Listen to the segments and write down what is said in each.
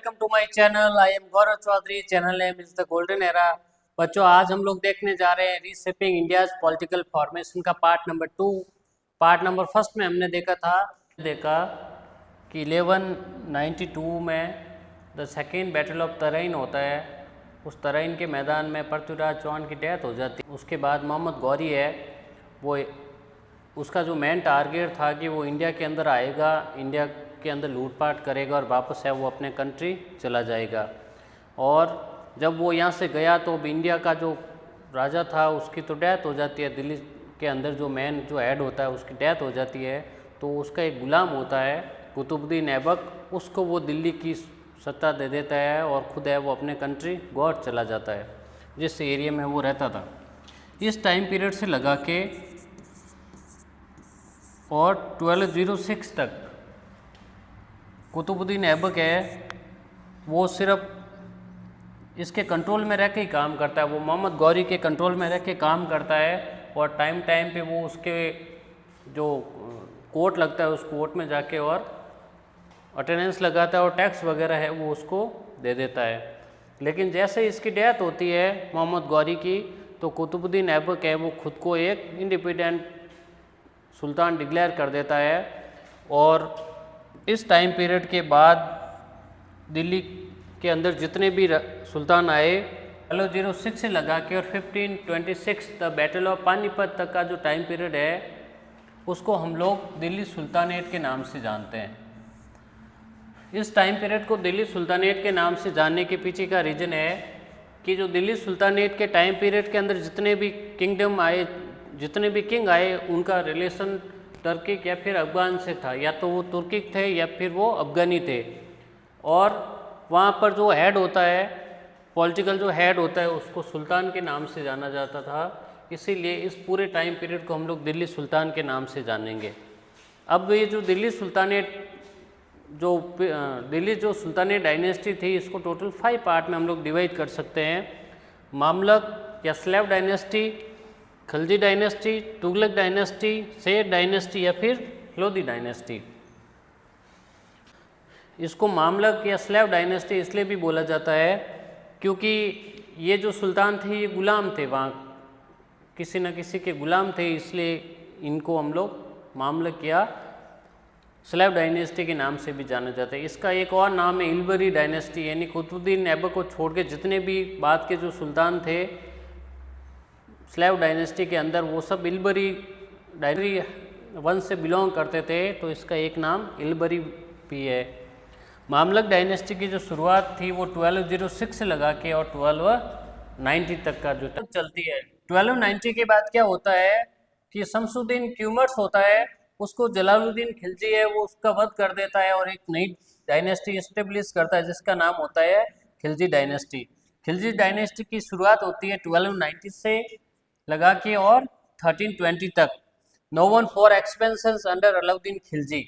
Welcome to my channel. I am Gaurav Chaudhary. Channel name is the golden era. बच्चों, आज हम लोग देखने जा रहे हैं रीशेपिंग इंडियाज पॉलिटिकल फॉर्मेशन का part number 2। Part number first में हमने देखा कि 1192 में the second battle of Tarain होता है। उस तराइन के मैदान में पृथ्वीराज चौहान की डेथ हो जाती है। उसके बाद मोहम्मद गौरी है, वो उसका जो मेन टारगेट था कि वो इंडिया के अंदर आएगा, इंडिया के अंदर लूटपाट करेगा और वापस है वो अपने कंट्री चला जाएगा। और जब वो यहाँ से गया तो अब इंडिया का जो राजा था उसकी तो डेथ हो जाती है, दिल्ली के अंदर जो मेन जो हेड होता है उसकी डेथ हो जाती है। तो उसका एक गुलाम होता है कुतुबुद्दीन ऐबक, उसको वो दिल्ली की सत्ता दे देता है और खुद है वो अपने कंट्री गौर चला जाता है, जिस एरिया में वो रहता था। इस टाइम पीरियड से लगा के और 1206 तक कुतुबुद्दीन ऐबक है वो सिर्फ इसके कंट्रोल में रह के ही काम करता है। वो मोहम्मद गौरी के कंट्रोल में रह के काम करता है और टाइम टाइम पे वो उसके जो कोर्ट लगता है उस कोर्ट में जाके और अटेंडेंस लगाता है और टैक्स वगैरह है वो उसको दे देता है। लेकिन जैसे इसकी डेथ होती है मोहम्मद गौरी की, तो कुतुबुद्दीन ऐबक है वो खुद को एक इंडिपेंडेंट सुल्तान डिक्लेयर कर देता है। और इस टाइम पीरियड के बाद दिल्ली के अंदर जितने भी सुल्तान आए 1206 से लगा के और 1526 द बैटल ऑफ पानीपत तक का जो टाइम पीरियड है उसको हम लोग दिल्ली सुल्तानेट के नाम से जानते हैं। इस टाइम पीरियड को दिल्ली सुल्तानेट के नाम से जानने के पीछे का रीज़न है कि जो दिल्ली सुल्तानेट के टाइम पीरियड के अंदर जितने भी किंगडम आए, जितने भी किंग आए, उनका रिलेशन टर्किक या फिर अफगान से था। या तो वो तुर्किक थे या फिर वो अफगानी थे। और वहाँ पर जो हेड होता है, पॉलिटिकल जो हेड होता है, उसको सुल्तान के नाम से जाना जाता था। इसीलिए इस पूरे टाइम पीरियड को हम लोग दिल्ली सुल्तान के नाम से जानेंगे। अब ये जो दिल्ली सुल्तानेट डायनेस्टी थी, इसको टोटल 5 पार्ट में हम लोग डिवाइड कर सकते हैं। मामलक या slave dynasty, Khalji dynasty, Tughlaq dynasty, सेठ डायनेस्टी या फिर लोधी डायनेस्टी। इसको मामलक या स्लेव डायनेस्टी इसलिए भी बोला जाता है क्योंकि ये जो सुल्तान थे ये गुलाम थे, वहाँ किसी न किसी के गुलाम थे, इसलिए इनको हम लोग मामलक या स्लेव डायनेस्टी के नाम से भी जाना जाता है। इसका एक और नाम है इल्बरी डायनेस्टी, यानी कुतुबुद्दीन ऐबक को छोड़ के जितने भी बाद के जो सुल्तान थे स्लेव डायनेस्टी के अंदर, वो सब इल्बरी वंश से बिलोंग करते थे, तो इसका एक नाम इल्बरी भी है। मामलक डायनेस्टी की जो शुरुआत थी वो 1206 से लगा के और 1290 तक का जो चलती है। 1290 के बाद क्या होता है कि शमसुद्दीन ट्यूमर्स होता है, उसको जलालुद्दीन खिलजी है वो उसका वध कर देता है और एक नई डायनेस्टी इस्टेब्लिश करता है जिसका नाम होता है खिलजी डायनेस्टी। खिलजी डायनेस्टी की शुरुआत होती है 1290 से लगा के और 1320 तक। Known for expansions under Alauddin Khilji.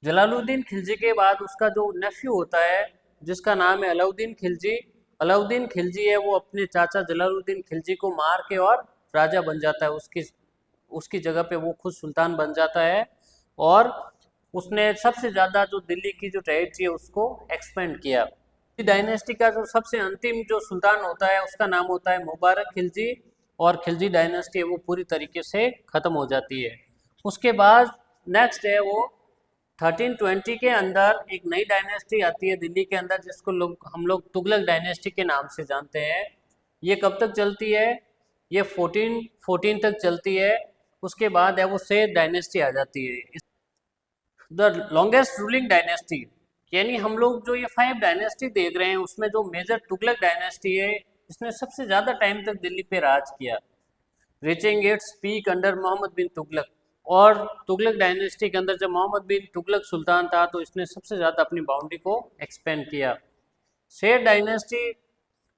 Jalaluddin Khilji के बाद उसका जो नेफ्यू होता है जिसका नाम है अलाउद्दीन खिलजी। अलाउद्दीन खिलजी है वो अपने चाचा जलालुद्दीन खिलजी को मार के और राजा बन जाता है, उसकी जगह पे वो खुद सुल्तान बन जाता है। और उसने सबसे ज़्यादा जो दिल्ली की जो टेरिटरी है उसको एक्सपेंड किया। डायनेस्टी का जो सबसे अंतिम जो सुल्तान होता है उसका नाम होता है मुबारक खिलजी, और खिलजी डायनेस्टी है वो पूरी तरीके से ख़त्म हो जाती है। उसके बाद नेक्स्ट है वो 1320 के अंदर एक नई डायनेस्टी आती है दिल्ली के अंदर जिसको हम लोग तुगलक डायनेस्टी के नाम से जानते हैं। ये कब तक चलती है? ये 1414 तक चलती है। उसके बाद है वो सेठ डायनेस्टी आ जाती है, द लॉन्गेस्ट रूलिंग डायनेस्टी। यानी हम लोग जो ये 5 डायनेस्टी देख रहे हैं उसमें जो मेजर तुगलक डायनेस्टी है इसने सबसे ज़्यादा टाइम तक दिल्ली पे राज किया, reaching its peak under Mohammad bin Tughlaq. और तुगलक डायनेस्टी के अंदर जब मोहम्मद बिन तुगलक सुल्तान था तो इसने सबसे ज़्यादा अपनी बाउंड्री को एक्सपेंड किया। सेठ dynasty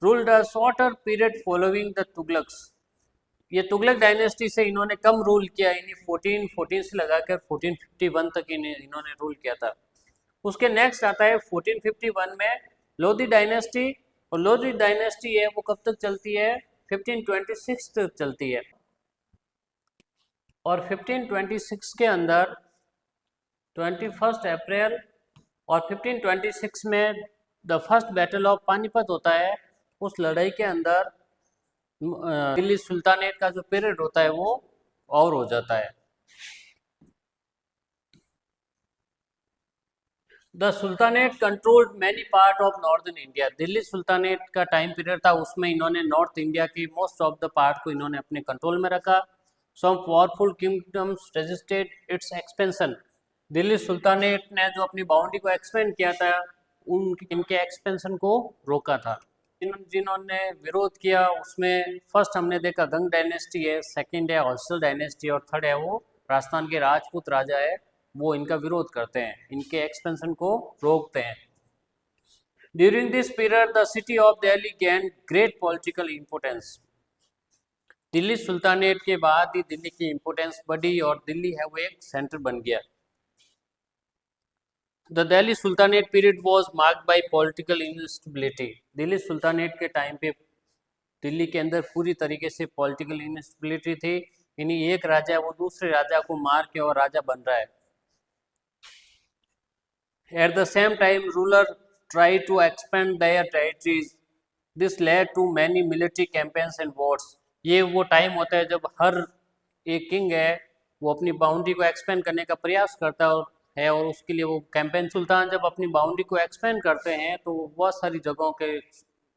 ruled a shorter period following the Tughlaqs. ये तुगलक डायनेस्टी से इन्होंने कम रूल किया, यानी 1414 से लगाकर 1451 तक इन्होंने रूल किया था। उसके नेक्स्ट आता है 1451 में लोधी डायनेस्टी, और लोधी डायनेस्टी है वो कब तक चलती है? 1526 तक चलती है। और 1526 के अंदर 21 अप्रैल और 1526 में the first battle of Panipat होता है। उस लड़ाई के अंदर दिल्ली सुल्तानेट का जो पीरियड होता है वो और हो जाता है। The sultanate controlled many part of northern India. Delhi sultanate का टाइम पीरियड था, उसमें इन्होंने नॉर्थ इंडिया की मोस्ट ऑफ द पार्ट को इन्होंने अपने कंट्रोल में रखा। Some powerful kingdoms resisted its expansion. Delhi sultanate ने जो अपनी बाउंड्री को एक्सपेंड किया था, इनके एक्सपेंशन को रोका था। जिन्होंने विरोध किया उसमें फर्स्ट हमने देखा गंग डायनेस्टी है, सेकंड है होयसल डायनेस्टी और थर्ड है वो राजस्थान के राजपूत राजा है, वो इनका विरोध करते हैं, इनके एक्सपेंशन को रोकते हैं। During this period the city of Delhi gain great political importance. Delhi sultanate के बाद ही दिल्ली की इंपोर्टेंस बढ़ी और दिल्ली है वो एक सेंटर बन गया। The Delhi sultanate period was marked by political instability. Delhi sultanate के टाइम पे दिल्ली के अंदर पूरी तरीके से पॉलिटिकल इंस्टेबिलिटी थी, यानी एक राजा है वो दूसरे राजा को मार के और राजा बन रहा है। At the same time, rulers tried to expand their territories. This led to many military campaigns and wars. ये वो टाइम होता है जब हर एक किंग है वो अपनी बाउंड्री को एक्सपेंड करने का प्रयास करता है और उसके लिए वो कैंपेन, सुल्तान जब अपनी बाउंड्री को एक्सपेंड करते हैं तो वो बहुत सारी जगहों के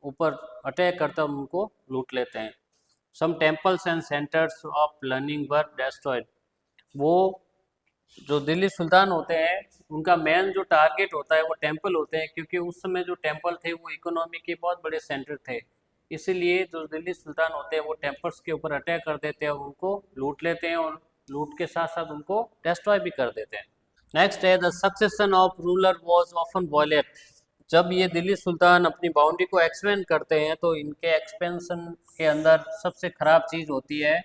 ऊपर अटैक करते हैं, उनको लूट लेते हैं। Some temples and centres of learning were destroyed. वो जो दिल्ली सुल्तान होते हैं उनका मेन जो टारगेट होता है वो टेंपल होते हैं, क्योंकि उस समय जो टेंपल थे वो इकोनॉमी के बहुत बड़े सेंटर थे, इसीलिए जो दिल्ली सुल्तान होते हैं वो टेंपल्स के ऊपर अटैक कर देते हैं और उनको लूट लेते हैं और लूट के साथ साथ उनको डिस्ट्रॉय भी कर देते हैं। नेक्स्ट है the succession of ruler was often violent. जब ये दिल्ली सुल्तान अपनी बाउंड्री को एक्सपेंड करते हैं तो इनके एक्सपेंशन के अंदर सबसे ख़राब चीज़ होती है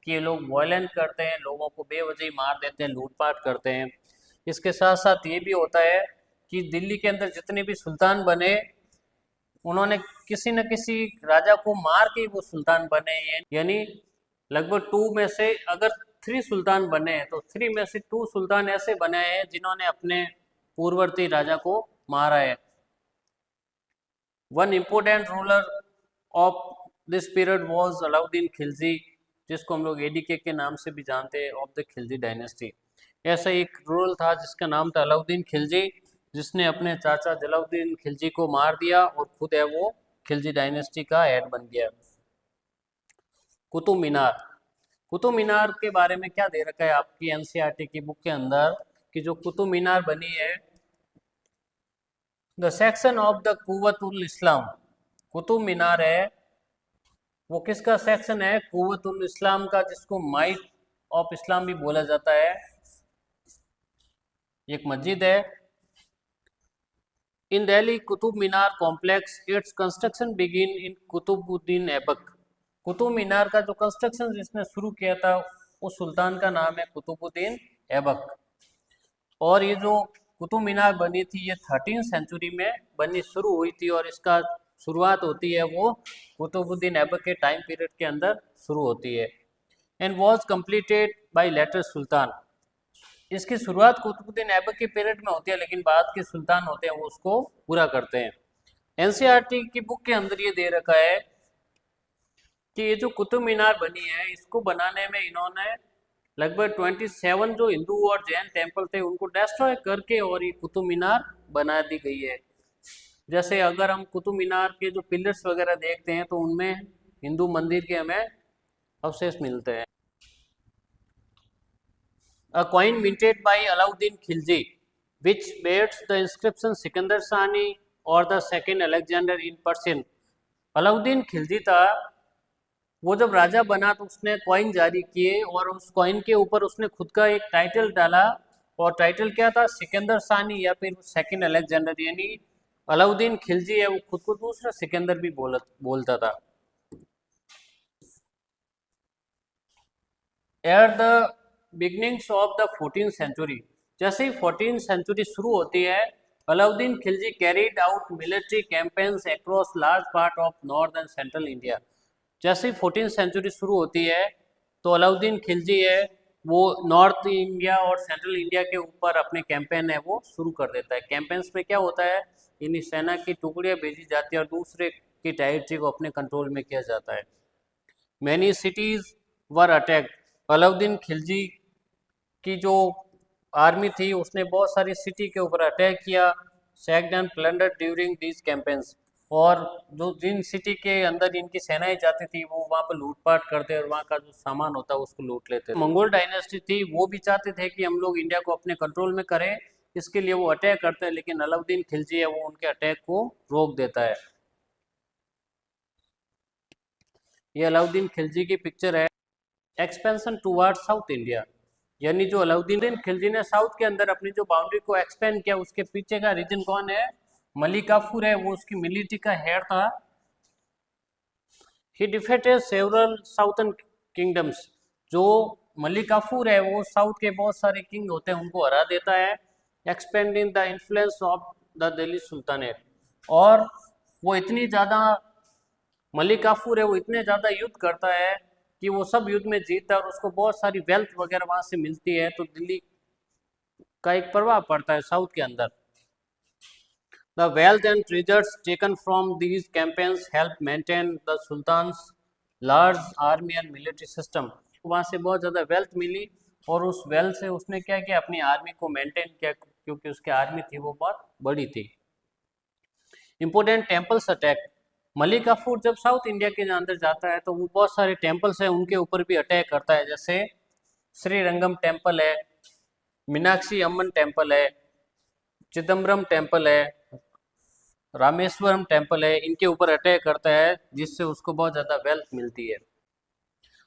कि ये लोग वॉयलेंट करते हैं, लोगों को बेवजह मार देते हैं, लूटपाट करते हैं। इसके साथ साथ ये भी होता है कि दिल्ली के अंदर जितने भी सुल्तान बने उन्होंने किसी न किसी राजा को मार के वो सुल्तान बने हैं, यानी लगभग 2 में से अगर 3 सुल्तान बने हैं तो 3 में से 2 सुल्तान ऐसे बने हैं जिन्होंने अपने पूर्ववर्ती राजा को मारा है। One important ruler of this period was Alauddin Khilji, जिसको हम लोग एडीके के नाम से भी जानते हैं, ऑफ द खिलजी डायनेस्टी। ऐसा एक रूलर था जिसका नाम था अलाउद्दीन खिलजी, जिसने अपने चाचा जलालुद्दीन खिलजी को मार दिया और खुद है वो खिलजी डायनेस्टी का हेड बन गया। कुतुब मीनार। कुतुब मीनार के बारे में क्या दे रखा है आपकी एनसीईआरटी की बुक के अंदर कि जो कुतुब मीनार बनी है, the section of the Quwwatul Islam. Qutub Minar है वो किसका सेक्शन है? कुव्वतुल इस्लाम का, जिसको माइट ऑफ इस्लाम भी बोला जाता है। एक मस्जिद है। In Delhi Qutub Minar complex, its construction begin in Qutubuddin Aibak. Qutub Minar का जो कंस्ट्रक्शन जिसने शुरू किया था उस सुल्तान का नाम है कुतुबुद्दीन ऐबक। और ये जो कुतुब मीनार बनी थी ये 13वीं सेंचुरी में बननी शुरू हुई थी और इसका शुरुआत होती है वो कुतुबुद्दीन ऐबक के टाइम पीरियड के अंदर शुरू होती है। And was completed by later sultan. इसकी शुरुआत कुतुबुद्दीन ऐबक के पीरियड में होती है, लेकिन बाद के सुल्तान होते हैं वो उसको पूरा करते हैं। एनसीईआरटी की बुक के अंदर ये दे रखा है कि ये जो कुतुब मीनार बनी है इसको बनाने में इन्होंने लगभग 27 जो हिंदू और जैन टेम्पल थे उनको डिस्ट्रॉय करके और ये कुतुब मीनार बना दी गई है। जैसे अगर हम कुतुब मीनार के जो पिलर्स वगैरह देखते हैं तो उनमें हिंदू मंदिर के हमें अवशेष मिलते हैं। A coin minted by Alauddin Khilji, which bears the inscription Sikandar Sani or the second Alexander in Persian। Alauddin Khilji था, वो जब राजा बना तो उसने कॉइन जारी किए और उस कॉइन के ऊपर उसने खुद का एक टाइटल डाला और टाइटल क्या था? सिकंदर सानी या फिर सेकंड अलेक्जेंडर, यानी अलाउद्दीन खिलजी है वो खुद को दूसरा सिकंदर भी बोलता था। At the beginnings of the 14th century, जैसे ही 14th सेंचुरी शुरू होती है Alauddin Khilji carried out military campaigns across large part of north and central India. जैसे ही 14th सेंचुरी शुरू होती है तो अलाउद्दीन खिलजी है वो नॉर्थ इंडिया और सेंट्रल इंडिया के ऊपर अपने कैंपेन है वो शुरू कर देता है। कैंपेन्स में क्या होता है, इन सेना की टुकड़ियाँ भेजी जाती है और दूसरे की टेरिटरी को अपने कंट्रोल में किया जाता है। मैनी सिटीज वर अटैक, अलाउद्दीन खिलजी की जो आर्मी थी उसने बहुत सारी सिटी के ऊपर अटैक किया, sacked and plundered during these campaigns, और जो जिन सिटी के अंदर इनकी सेनाएं जाती थी वो वहाँ पर लूटपाट करते और वहाँ का जो सामान होता है उसको लूट लेते। मंगोल डायनेस्टी थी, वो भी चाहते थे कि हम लोग इंडिया को अपने कंट्रोल में करें, इसके लिए वो अटैक करते हैं, लेकिन अलाउद्दीन खिलजी है वो उनके अटैक को रोक देता है। ये अलाउद्दीन खिलजी की पिक्चर है। एक्सपेंशन टुवर्ड साउथ इंडिया, यानी जो अलाउद्दीन खिलजी ने साउथ के अंदर अपनी जो बाउंड्री को एक्सपेंड किया, उसके पीछे का रीजन कौन है, मलिक काफूर है, वो उसकी मिलिट्री का हेड था। ही डिफेटेड सेवरल साउथर्न किंगडम्स, जो मलिक काफूर है वो साउथ के बहुत सारे किंग होते हैं उनको हरा देता है, expanding the influence of the Delhi sultanate, और वो इतनी ज़्यादा मलिक काफूर है वो इतने ज़्यादा युद्ध करता है कि वो सब युद्ध में जीतता है और उसको बहुत सारी वेल्थ वगैरह वहाँ से मिलती है, तो दिल्ली का एक प्रभाव पड़ता है साउथ के अंदर। The wealth and treasures taken from these campaigns help maintain the sultan's large army and military system, वहाँ से बहुत ज़्यादा वेल्थ मिली और उस वेल्थ से उसने क्या किया, अपनी आर्मी को मेंटेन किया, क्योंकि उसकी आर्मी थी वो बहुत बड़ी थी। Important temples attack, Malik Kafur जब साउथ इंडिया के अंदर जाता है तो वो बहुत सारे टेम्पल्स हैं उनके ऊपर भी अटैक करता है, जैसे श्रीरंगम टेम्पल है, मीनाक्षी अम्मन टेम्पल है, चिदम्बरम टेम्पल है, रामेश्वरम टेम्पल है, इनके ऊपर अटैक करता है जिससे उसको बहुत ज़्यादा वेल्थ मिलती है।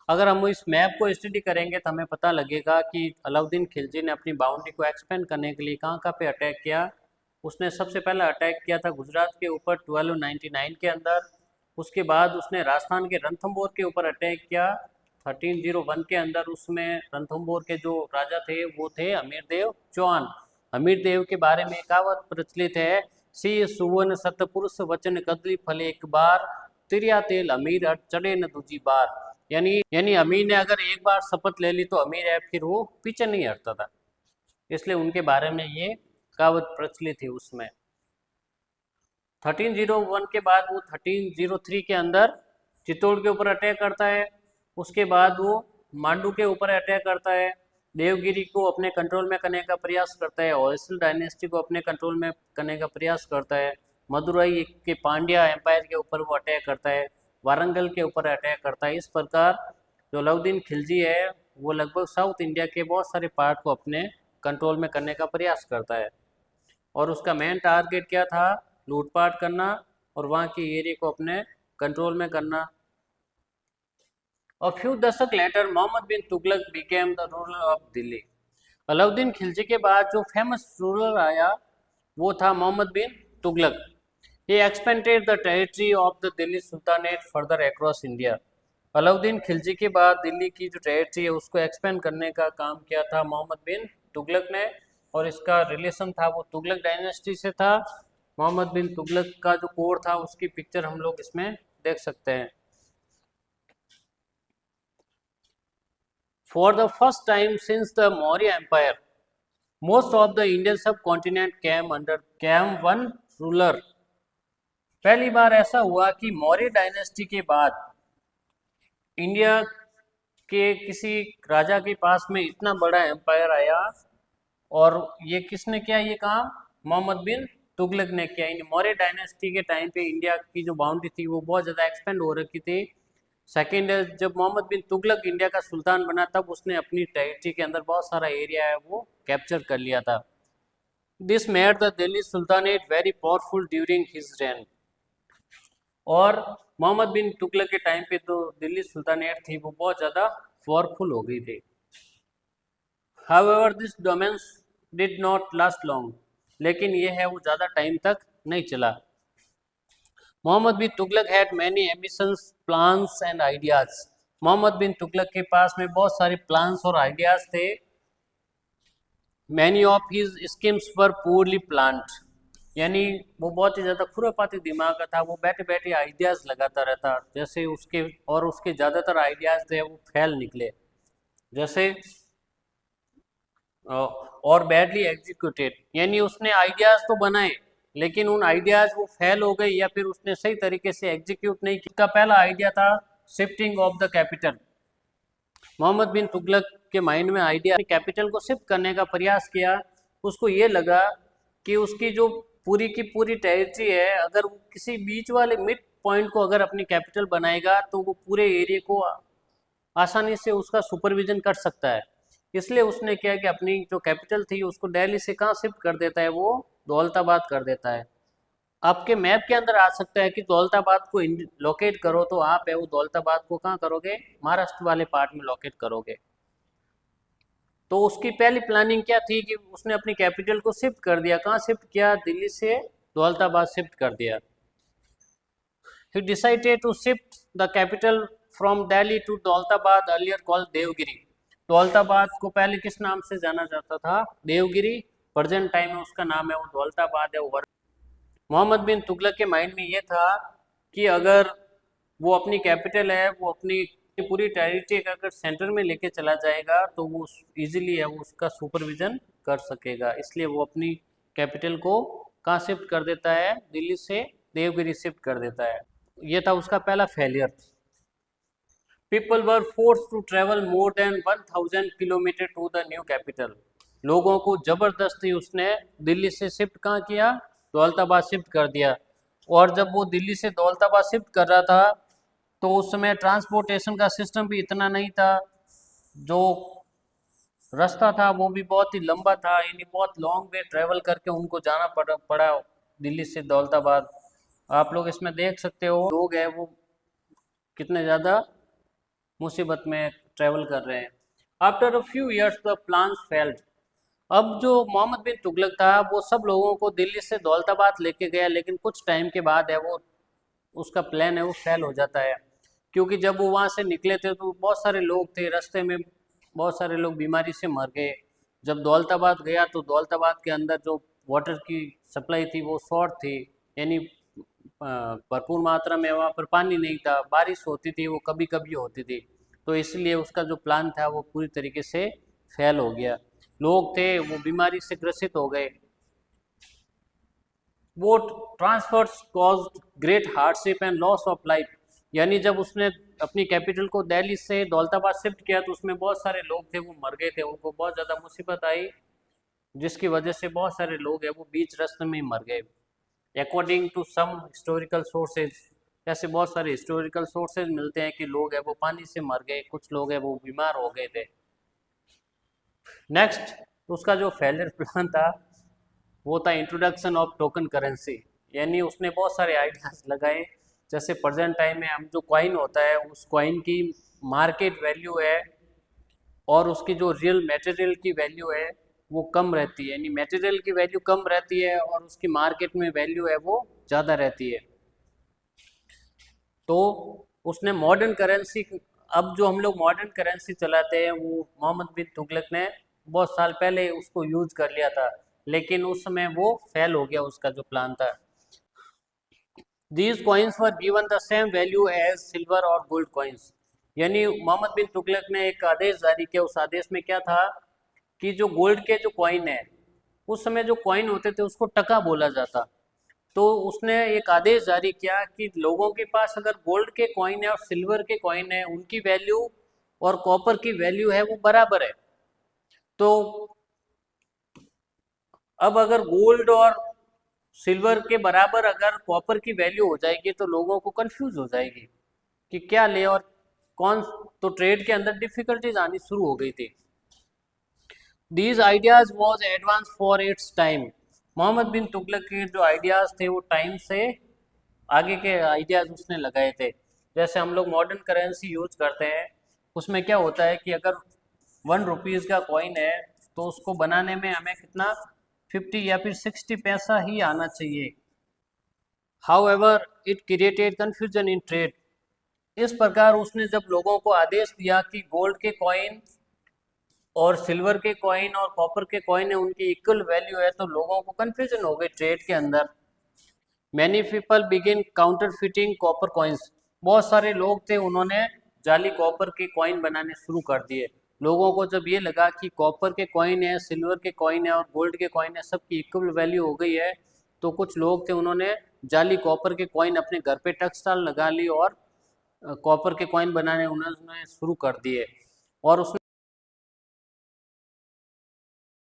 अगर हम इस मैप को स्टडी करेंगे तो हमें पता लगेगा कि अलाउद्दीन खिलजी ने अपनी बाउंड्री को एक्सपेंड करने के लिए कहाँ कहाँ पे अटैक किया। उसने सबसे पहला अटैक किया था गुजरात के ऊपर 1299 के अंदर, उसके बाद उसने राजस्थान के रणथंभौर के ऊपर अटैक किया 1301 के अंदर। उसमें रणथंभौर के जो राजा थे वो थे अमीरदेव चौहान। अमीरदेव के बारे में कहावत प्रचलित है, सी सुवन सतपुरुष वचन कदली फले एक बार, तिरिया तेल अमीर चढ़े न दूजी बार, यानी अमीर ने अगर एक बार शपथ ले ली तो अमीर है फिर वो पीछे नहीं हटता था, इसलिए उनके बारे में ये कहावत प्रचलित थी। उसमें 1301 के बाद वो 1303 के अंदर चित्तौड़ के ऊपर अटैक करता है, उसके बाद वो मांडू के ऊपर अटैक करता है, देवगिरी को अपने कंट्रोल में करने का प्रयास करता है, होयसल डायनेस्टी को अपने कंट्रोल में करने का प्रयास करता है, मदुरई के पांड्या एम्पायर के ऊपर वो अटैक करता है, वारंगल के ऊपर अटैक करता है। इस प्रकार जो अलाउद्दीन खिलजी है वो लगभग साउथ इंडिया के बहुत सारे पार्ट को अपने कंट्रोल में करने का प्रयास करता है, और उसका मेन टारगेट क्या था, लूटपाट करना और वहाँ के एरिया को अपने कंट्रोल में करना। A few दशक later Mohammad bin Tughlaq became the ruler of Delhi, Alauddin Khilji के बाद जो फेमस रूलर आया वो था Mohammad bin Tughlaq. He expanded the territory of the Delhi sultanate further across India, Alauddin Khilji के बाद दिल्ली की जो टेरिटरी है उसको एक्सपेंड करने का काम किया था मोहम्मद बिन तुगलक ने, और इसका रिलेशन था वो तुगलक डायनेस्टी से था। मोहम्मद बिन तुगलक का जो कोर था उसकी पिक्चर हम लोग इसमें देख सकते हैं। For the first time since the Maurya empire most of the Indian subcontinent came one ruler, पहली बार ऐसा हुआ कि मौर्य डायनेस्टी के बाद इंडिया के किसी राजा के पास में इतना बड़ा एम्पायर आया, और ये किसने किया ये काम, मोहम्मद बिन तुगलक ने किया। मौर्य डायनेस्टी के टाइम पे इंडिया की जो बाउंड्री थी वो बहुत ज़्यादा एक्सपेंड हो रखी थी। सेकेंड, जब मोहम्मद बिन तुगलक इंडिया का सुल्तान बना तब उसने अपनी टेरिटरी के अंदर बहुत सारा एरिया है वो कैप्चर कर लिया था। This made the Delhi sultanate very powerful during his rain, और मोहम्मद बिन तुगलक के टाइम पे तो दिल्ली सुल्तानेट थी वो बहुत ज़्यादा पावरफुल हो गई थी। However, this domains did not last long, लेकिन ये है वो ज़्यादा टाइम तक नहीं चला। Mohammad bin Tughlaq had many ambitions plans and ideas, Mohammad bin Tughlaq के पास में बहुत सारे प्लान्स और आइडियाज थे। Many of his schemes were poorly planned, यानी वो बहुत ही ज़्यादा खुरापाती दिमाग का था, वो बैठे बैठे आइडियाज़ लगाता रहता, जैसे उसके ज़्यादातर आइडियाज़ थे वो फेल निकले। जैसे और बैडली एग्जीक्यूटेड, यानी उसने आइडियाज तो बनाए लेकिन उन आइडियाज वो फेल हो गए या फिर उसने सही तरीके से एग्जीक्यूट नहीं किया। पहला आइडिया था shifting of the capital. Mohammad bin Tughlaq के माइंड में आइडिया कैपिटल को शिफ्ट करने का प्रयास किया। उसको ये लगा कि उसकी जो पूरी की पूरी टेरिटरी है, अगर वो किसी बीच वाले मिड पॉइंट को अगर अपनी कैपिटल बनाएगा तो वो पूरे एरिया को आसानी से उसका सुपरविजन कर सकता है। इसलिए उसने क्या कि अपनी जो कैपिटल थी उसको दिल्ली से कहाँ शिफ्ट कर देता है, वो दौलताबाद कर देता है। आपके मैप के अंदर आ सकता है कि दौलताबाद को लोकेट करो, तो आप है वो दौलताबाद को कहाँ करोगे, महाराष्ट्र वाले पार्ट में लोकेट करोगे। तो उसकी पहली प्लानिंग क्या थी कि उसने अपनी कैपिटल को शिफ्ट कर दिया। कहाँ शिफ्ट किया, दिल्ली से दौलताबाद शिफ्ट कर दिया। He decided to shift the capital from Delhi to Daulatabad, earlier called Devgiri. Daulatabad को पहले किस नाम से जाना जाता था, देवगिरी। प्रेजेंट टाइम में उसका नाम है वो दौलताबाद है। मोहम्मद बिन तुगलक के माइंड में ये था कि अगर वो अपनी कैपिटल है, वो अपनी पूरी टेरिटरी का अगर सेंटर में लेके चला जाएगा तो वो इजीली है वो उसका सुपरविजन कर सकेगा। इसलिए वो अपनी कैपिटल को कहाँ शिफ्ट कर देता है, दिल्ली से देवगिरी शिफ्ट कर देता है। ये था उसका पहला failure. People were forced to travel more than 1000 kilometre to the new capital. लोगों को जबरदस्ती उसने दिल्ली से शिफ्ट कहाँ किया, दौलताबाद शिफ्ट कर दिया। और जब वो दिल्ली से दौलताबाद शिफ्ट कर रहा था तो उस समय ट्रांसपोर्टेशन का सिस्टम भी इतना नहीं था, जो रास्ता था वो भी बहुत ही लंबा था, यानी बहुत लॉन्ग वे ट्रेवल करके उनको जाना पड़ा दिल्ली से दौलताबाद। आप लोग इसमें देख सकते हो लोग हैं वो कितने ज़्यादा मुसीबत में ट्रेवल कर रहे हैं। After a few years the plans failed. अब जो मोहम्मद बिन तुगलक था वो सब लोगों को दिल्ली से दौलताबाद लेके गया, लेकिन कुछ टाइम के बाद है वो उसका प्लान है वो फेल हो जाता है। क्योंकि जब वो वहाँ से निकले थे तो बहुत सारे लोग थे रास्ते में, बहुत सारे लोग बीमारी से मर गए। जब दौलताबाद गया तो दौलताबाद के अंदर जो वाटर की सप्लाई थी वो शॉर्ट थी, यानी भरपूर मात्रा में वहाँ पर पानी नहीं था। बारिश होती थी वो कभी कभी होती थी, तो इसलिए उसका जो प्लान था वो पूरी तरीके से फेल हो गया। लोग थे वो बीमारी से ग्रसित हो गए। वो transfers caused great hardship and loss of life, यानी जब उसने अपनी कैपिटल को दिल्ली से दौलताबाद शिफ्ट किया तो उसमें बहुत सारे लोग थे वो मर गए थे, उनको बहुत ज़्यादा मुसीबत आई, जिसकी वजह से बहुत सारे लोग हैं वो बीच रास्ते में ही मर गए। According to some historical sources, ऐसे बहुत सारे हिस्टोरिकल सोर्सेज मिलते हैं कि लोग हैं वो पानी से मर गए, कुछ लोग हैं वो बीमार हो गए थे। नेक्स्ट उसका जो फेलियर प्लान था वो था इंट्रोडक्शन ऑफ टोकन करेंसी, यानी उसने बहुत सारे आइडियाज लगाए। जैसे प्रेजेंट टाइम में हम जो कॉइन होता है उस कॉइन की मार्केट वैल्यू है और उसकी जो रियल मटेरियल की वैल्यू है वो कम रहती है, यानी मटेरियल की वैल्यू कम रहती है और उसकी मार्केट में वैल्यू है वो ज़्यादा रहती है। तो उसने मॉडर्न करेंसी, अब जो हम लोग मॉडर्न करेंसी चलाते हैं वो मोहम्मद बिन तुगलक ने बहुत साल पहले उसको यूज कर लिया था, लेकिन उस समय वो फेल हो गया उसका जो प्लान था। These coins were given the same value as silver और गोल्ड कॉइन्स, यानी मोहम्मद बिन तुगलक ने एक आदेश जारी किया। उस आदेश में क्या था कि जो गोल्ड के जो कॉइन है, उस समय जो कॉइन होते थे उसको टका बोला जाता, तो उसने एक आदेश जारी किया कि लोगों के पास अगर गोल्ड के कॉइन है और सिल्वर के कॉइन है उनकी वैल्यू और कॉपर की वैल्यू है वो बराबर है। तो अब अगर गोल्ड और सिल्वर के बराबर अगर कॉपर की वैल्यू हो जाएगी तो लोगों को कंफ्यूज हो जाएगी कि क्या ले और कौन, तो ट्रेड के अंदर डिफिकल्टीज आनी शुरू हो गई थी। These ideas was advance for its time. Mohammad bin Tughlaq के जो आइडियाज थे वो टाइम से आगे के आइडियाज उसने लगाए थे। जैसे हम लोग मॉडर्न करेंसी यूज करते हैं, उसमें क्या होता है कि अगर 1 रुपीज़ का कॉइन है तो उसको बनाने में हमें कितना 50 या फिर 60 पैसा ही आना चाहिए। However it created confusion in trade. इस प्रकार उसने जब लोगों को आदेश दिया कि गोल्ड के कॉइन और सिल्वर के कॉइन और कॉपर के कॉइन है उनकी इक्वल वैल्यू है, तो लोगों को कन्फ्यूजन हो गई ट्रेड के अंदर। Many people begin counter fitting copper coins. बहुत सारे लोग थे उन्होंने जाली कॉपर के कॉइन बनाने शुरू कर दिए। लोगों को जब ये लगा कि कॉपर के कॉइन है, सिल्वर के कॉइन है और गोल्ड के कॉइन है, सबकी इक्वल वैल्यू हो गई है, तो कुछ लोग थे उन्होंने जाली कॉपर के कॉइन अपने घर पे टैक्सटाइल लगा ली और कॉपर के कॉइन बनाने उन्होंने शुरू कर दिए। और उसमें